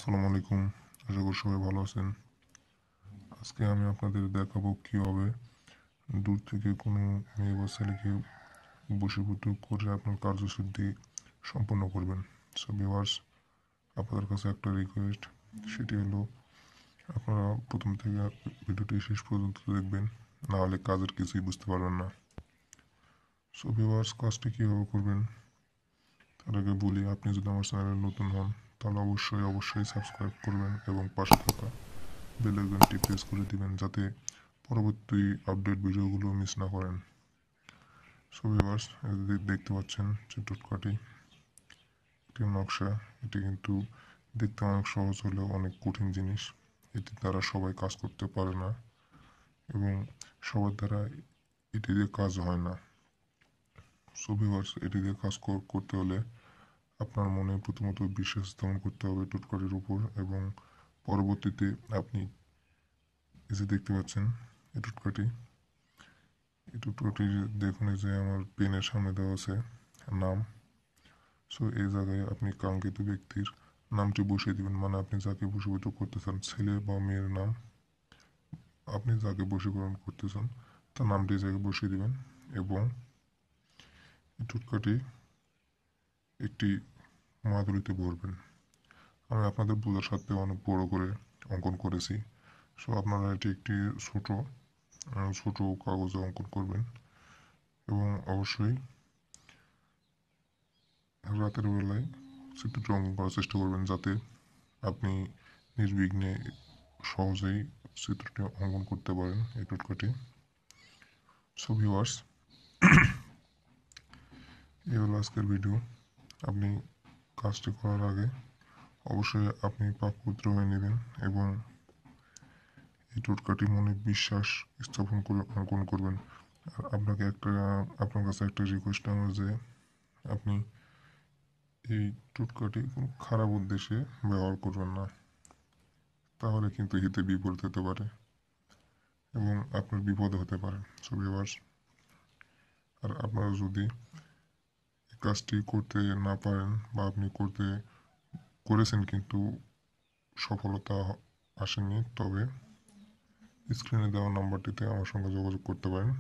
আসসালামু আলাইকুম। আশা করি সবাই ভালো আছেন। আজকে আমি আপনাদের দেখাবো কীভাবে দূর থেকে কোনো মেয়ে বা ছেলেকে বশীভূত করে আপনার কার্যসিদ্ধি সম্পন্ন করবেন। সো ভিউয়ার্স, আপনাদের কাছে একটা রিকোয়েস্ট, সেটি হলো আপনারা প্রথম থেকে ভিডিওটি শেষ পর্যন্ত দেখবেন, না হলে কাজের কিছুই বুঝতে পারবেন না। সো ভিউয়ার্স, কাজটি কীভাবে করবেন তার আগে বলি, আপনি যদি আমার চ্যানেলে নতুন হন তাহলে অবশ্যই সাবস্ক্রাইব করবেন এবং পাশে থাকা বেল আইকনটি প্রেস করে দিবেন যাতে পরবর্তী আপডেট ভিডিওগুলো মিস না করেন। সো ভিউয়ার্স, দেখতে পাচ্ছেন যে টোটকাটি একটি নকশা। এটি কিন্তু দেখতে অনেক সহজ হলেও অনেক কঠিন জিনিস। এটি দ্বারা সবাই কাজ করতে পারে না এবং সবার দ্বারা এটি দিয়ে কাজ হয় না। সো ভিউয়ার্স, এটি দিয়ে কাজ করতে হলে আপনার মনে প্রথমত বিশ্বাস স্থাপন করতে হবে টোটকাটির উপর, এবং পরবর্তীতে আপনি এই যে দেখতে পাচ্ছেন এই টোটকাটি, এই টোটকাটি দেখুন, এই যে আমার পেনের সামনে দেওয়া আছে নাম। সো এই জায়গায় আপনি কাঙ্ক্ষিত ব্যক্তির নামটি বসিয়ে দিবেন, মানে আপনি যাকে বশীভূত করতে চান, ছেলে বা মেয়ের নাম, আপনি যাকে বশীকরণ করতে চান তার নামটি এই জায়গায় বসিয়ে দিবেন। এবং এই টোটকাটি একটি মাদুরিতে ভরবেন। আমি আপনাদের বোঝার সাথে অনেক বড় করে অঙ্কন করেছি। সো আপনারা এটি একটি ছোট ছোট কাগজে অঙ্কন করবেন এবং অবশ্যই রাতের বেলায় চিত্রটি অঙ্কন করার চেষ্টা করবেন যাতে আপনি নির্বিঘ্নে সহজেই চিত্রটি অঙ্কন করতে পারেন এই টোটকাটি। সো ভিউয়ার্স, এই হলো আজকের ভিডিও। আপনি কাজটি করার আগে অবশ্যই আপনি পাকপবিত্র হয়ে নেবেন এবং এই টোটকাটি মনে বিশ্বাস স্থাপন করে অঙ্কন করবেন। আর আপনার কাছে একটা রিকোয়েস্ট আমার যে আপনি এই টোটকাটি কোনো খারাপ উদ্দেশ্যে ব্যবহার করবেন না, তাহলে কিন্তু হিতে বিপরীত হতে পারে এবং আপনার বিপদ হতে পারে। সো ভিউয়ার্স, আর আপনারা যদি এই কাজটি করতে না পারেন বা আপনি করেছেন কিন্তু সফলতা আসেনি, তবে স্ক্রিনে দেওয়া নাম্বারটিতে আমার সঙ্গে যোগাযোগ করতে পারেন,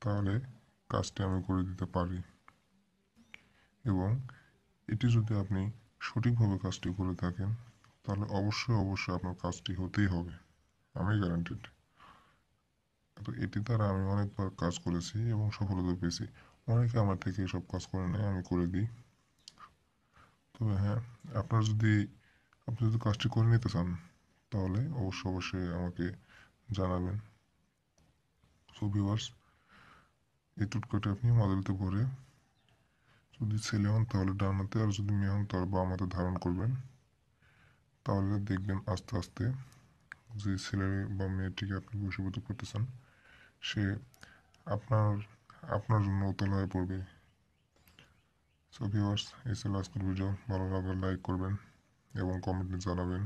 তাহলে কাজটি আমি করে দিতে পারি। এবং এটি যদি আপনি সঠিকভাবে কাজটি করে থাকেন তাহলে অবশ্যই আপনার কাজটি হতেই হবে, আমি গ্যারান্টেড। তো এটি দ্বারা আমি অনেকবার কাজ করেছি এবং সফলতা পেয়েছি। অনেকে আমার থেকে এসব কাজ করে নেয়, আমি করে দিই। তবে হ্যাঁ, আপনি যদি কাজটি করে নিতে চান তাহলে অবশ্যই আমাকে জানাবেন। সো ভিউয়ার্স, এই টোটকাটি আপনি মাদুরিতে ভরে, যদি ছেলে হন তাহলে ডান হাতে, আর যদি মেয়ে হন তাহলে বাম হাতে ধারণ করবেন। তাহলে দেখবেন আস্তে আস্তে যে ছেলে বা মেয়েটিকে আপনি বশীভূত করতে চান সে আপনার আপনার জন্য উতলা হয়ে পড়বে। সো ভিউয়ার্স, এই ছিল আজকের ভিডিও। ভালো লাগলে লাইক করবেন এবং কমেন্টে জানাবেন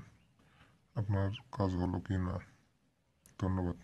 আপনার কাজ হলো কি না। ধন্যবাদ।